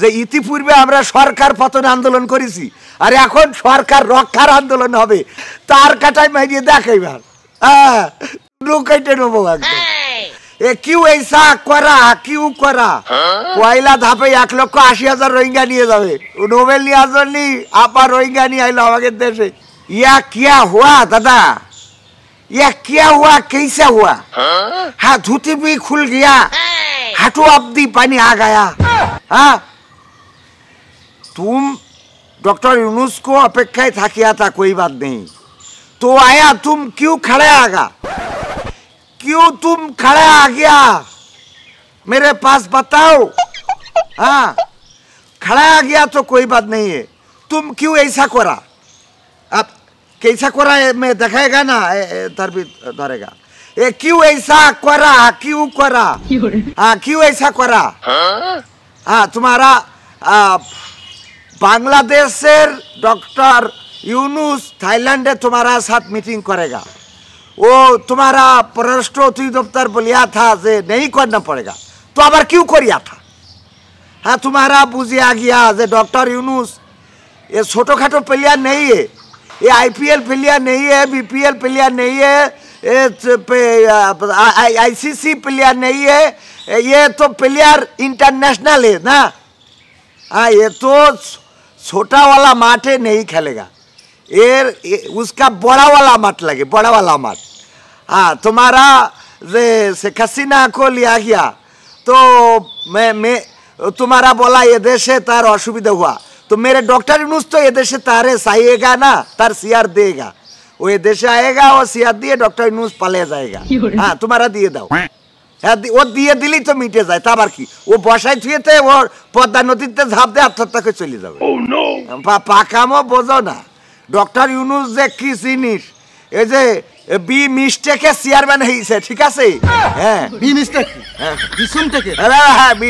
যে ইতিপূর্বে আমরা সরকার পতন আন্দোলন করেছি আর এখন সরকার রক্ষার আন্দোলন হবে তার কাটাই মারিয়ে দেখাইবার লুকাইতে নেবো একদম এ কিউ এইসা করা কিউ করা পয়লা ধাপে 1,80,000 রোহিঙ্গা নিয়ে যাবে নোবেল নিয়ে আসনি আপা রোহিঙ্গা নিয়ে আইলো আমাদের দেশে ইয়া কিয়া হুয়া দাদা ये क्या हुआ कैसे हुआ हाँ धोती भी खुल गया हाथों अब्दी पानी आ गया हाँ तुम डॉक्टर यूनुस को अपेक्षा था किया था कोई बात नहीं तो आया तुम क्यों खड़े आ गया क्यों तुम खड़े आ गया मेरे पास बताओ हाँ खड़ा आ गया तो कोई बात नहीं है तुम क्यों ऐसा करा अब कैसा करा मैं दिखाएगा ना इधर भी धरेगा ये क्यों ऐसा करा हाँ क्यों ऐसा करा हाँ तुम्हारा बांग्लादेश से डॉक्टर यूनुस थाईलैंड में तुम्हारा साथ मीटिंग करेगा वो तुम्हारा परराष्ट्र दफ्तर बोलिया था जे नहीं करना पड़ेगा तो अबर क्यों करिया था हाँ तुम्हारा बुझे आ गया जे डॉक्टर यूनुस ये छोटो खाटो प्लेयर नहीं है ये आईपीएल प्लेयर नहीं है बीपीएल प्लेयर नहीं है आईसीसी प्लेयर नहीं है ये तो प्लेयर इंटरनेशनल है ना हाँ ये तो छोटा वाला माठ नहीं खेलेगा ये उसका बड़ा वाला माठ लगे बड़ा वाला माठ हाँ तुम्हारा शेख हसीना को लिया गया तो मैं तुम्हारा बोला ये देश से तार असुविधा हुआ तो मेरे डॉक्टर यूनुस तो ये देश तारे सहिएगा ना तार सीआर देगा वो ये देश आएगा और सीआर दिए डॉक्टर यूनुस पले जाएगा हाँ तुम्हारा दिए दाओ वो दिए दिली तो मिटे जाए तब की वो बसाई थुए थे वो पद्मा नदी झाप दे आत्महत्या করে চলে যাবে পাকামো বোঝো না ডক্টর ইউনুস যে কি জিনিস এই যে বি মিস্টেকে চেয়ারম্যান হইছে ঠিক আছে হ্যাঁ বি মিস্টেক হ্যাঁ বিসুম থেকে হ্যাঁ বি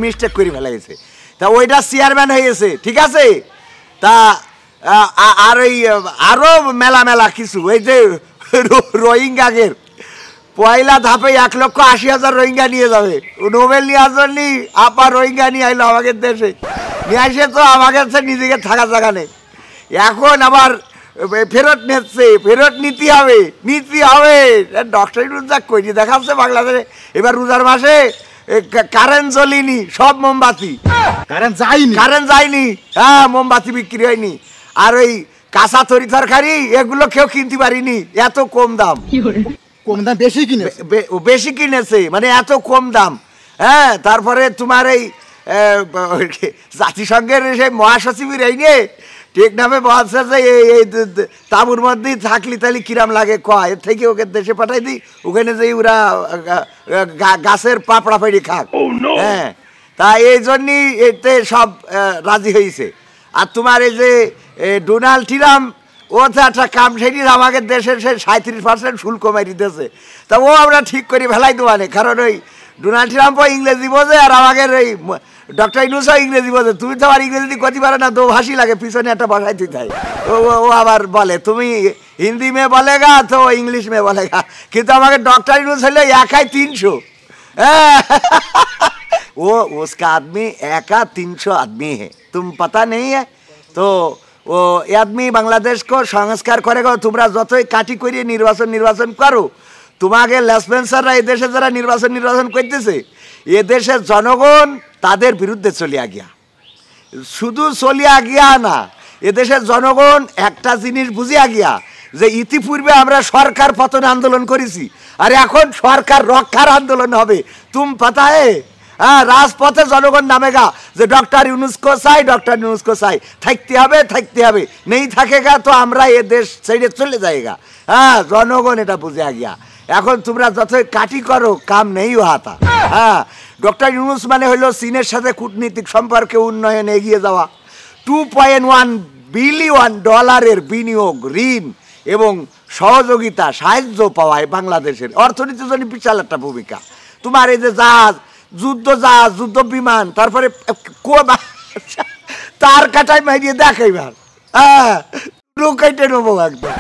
মিস্টেক করে ফেলাইছে তা ওইটা চেয়ারম্যান হয়েছে ঠিক আছে তা আর ওই আরো মেলা মেলা কিছু ওই যে রোহিঙ্গাদের পয়লা ধাপে 1,80,000 রোহিঙ্গা নিয়ে যাবে নোবেল নিয়ে আসনি আপা রোহিঙ্গা নিয়ে আইলো আমাদের দেশে নিয়ে আসে তো আমাদের কাছে নিজেকে থাকা জায়গা নেই এখন আবার ফেরত নিচ্ছে ফেরত নীতি হবে ডক্টর ইউনুস যা কইনি দেখাচ্ছে বাংলাদেশে এবার রোজার মাসে কারেন্ট জ্বলিনি সব মোমবাতি কারেন্ট যায়নি হ্যাঁ মোমবাতি বিক্রি হয়নি আর ওই কাঁচা তরি তরকারি এগুলো কেউ কিনতে পারিনি এত কম দাম বেশি কিনেছে মানে এত কম দাম হ্যাঁ তারপরে তোমার এই জাতিসংঘের সেই মহাসচিবের এই নিয়ে ঠিক নামে বলছে যে এই তাঁবুর মধ্যেই থাকলি তাহলে কিরাম লাগে কয় এর থেকে ওকে দেশে পাঠাই দিই ওখানে যে ওরা গাছের পাপড়া পেড়ি খাক হ্যাঁ তা এই জন্যই এতে সব রাজি হয়েছে আর তোমার এই যে ডোনাল্ড ট্রাম্প ও তো একটা কাম সেটি আমাদের দেশের সে 37% শুল্ক মারি দিতেছে তা ও আমরা ঠিক করে ফেলাই দেওয়ানে কারণ ওই ডোনাল্ড ট্রাম্পও ইংরেজি বোঝে আর আমাদের ওই ডক্টর ইউনুসও ইংরেজি বোঝে তুমি তো আর ইংরেজি করতে পারো না দো ভাষী লাগে পিছনে একটা ভাষায় তুই তাই ও আবার বলে তুমি হিন্দি মে বলেগা তো इंग्लिश में बोलेगा কিন্তু আমাকে ডক্টর ইউনুস হলে একাই 300 वो उसका आदमी एका 300 आदमी है तुम पता नहीं है तो वो आदमी बांग्लादेश को संस्कार करेगा तुम्हारा যতই কাটি করিয়ে নির্বাচন করো তোমাকে লেসপেন্সাররা এই দেশে যারা নির্বাচন করতেছে এ দেশের জনগণ তাদের বিরুদ্ধে চলিয়া গিয়া শুধু চলিয়া গিয়া না এ দেশের জনগণ একটা জিনিস বুঝিয়া গিয়া যে ইতিপূর্বে আমরা সরকার পতন আন্দোলন করেছি আর এখন সরকার রক্ষার আন্দোলন হবে তুমি পাতা है हाँ राजपथे जनगण नामेगा जो डॉक्टर यूनुस को चाई थाकते हबे नहीं थाकेगा तो आमरा ये देश ছেড়ে चले जाएगा हाँ जनगण এটা বুঝে গিয়া এখন তোমরা যতই কাটি করো কাম নেই হতা हाँ डॉक्टर यूनुस माने হলো চীনের সাথে কূটনৈতিক সম্পর্কে উন্নয়ন এগিয়ে যাওয়া 2.1 বিলিয়ন ডলারের বিনিয়োগ ঋণ এবং সহযোগিতা সাহায্য পাওয়ায় বাংলাদেশের অর্থনীতির জন্য বিশাল একটা ভূমিকা তোমার এই যে জাহাজ যুদ্ধ বিমান তারপরে তার কাটাই মারিয়ে দেখাইবার লুকাইতে নেবো একদম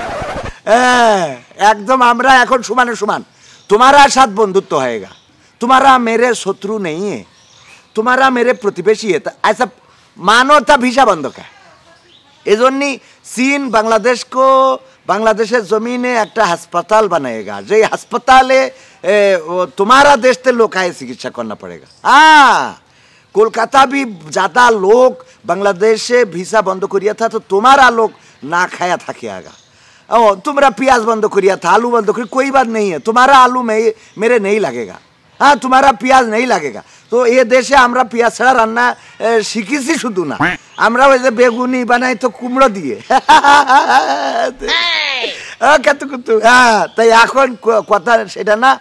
एकदम আমরা এখন সমানে সমান तुम्हारा साथ बंधुत्व होएगा तुम्हारा मेरे शत्रु नहीं है तुम्हारा मेरे प्रतिवेशी है, तो ऐसा मानो था ভিসা বন্ধ का এজন্যই চীন বাংলাদেশের জমিনে একটা হাসপাতাল बनाएगा, जो হাসপাতালে तुम्हारा देश से लोग आए चिकित्सा करना पड़ेगा। हाँ, कोलकाता भी ज़्यादा लोग बांग्लादेश से वीसा बंद करिया था, तो तुम्हारा लोग ना खाया था क्या आगा। ओ तुम्हारा प्याज बंद करिया था, आलू बंद करिया, कोई बात नहीं है, तुम्हारा आलू मेरे नहीं लगेगा। हाँ, तुम्हारा प्याज नहीं लगेगा। तो ये देशे আমরা পেঁয়াজ ছাড়া রান্না শিখেছি শুধু না, আমরা ওই যে বেগুনি বানাই তো কুমড়ো দিয়ে। কত হ্যাঁ, তাই এখন কথা সেটা না।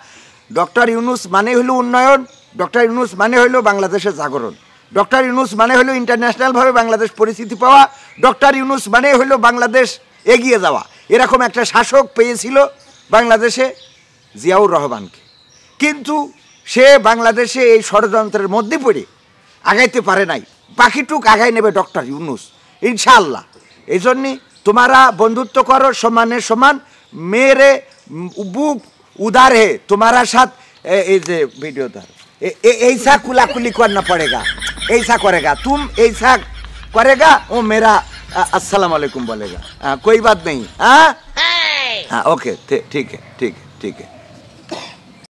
ডক্টর ইউনুস মানে হলো উন্নয়ন, ডক্টর ইউনুস মানে হলো বাংলাদেশের জাগরণ, ডক্টর ইউনুস মানে হলো ইন্টারন্যাশনালভাবে বাংলাদেশ পরিচিতি পাওয়া, ডক্টর ইউনুস মানে হলো বাংলাদেশ এগিয়ে যাওয়া। এরকম একটা শাসক পেয়েছিল বাংলাদেশে জিয়াউর রহমানকে, কিন্তু সে বাংলাদেশে এই ষড়যন্ত্রের মধ্যে পড়ে আগাইতে পারে নাই। বাকিটুক আগাই নেবে ডক্টর ইউনুস ইনশাআল্লাহ। এই জন্যই তোমরা বন্ধুত্ব করো সমানের সমান, মেরে বুক उधार है तुम्हारा साथ। ऐसे वीडियो धर ऐसा कुलाकुली करना पड़ेगा, ऐसा करेगा तुम, ऐसा करेगा वो मेरा अस्सलाम वालेकुम बोलेगा। कोई बात नहीं। हाँ हाँ, ओके, ठीक है, ठीक है, ठीक है।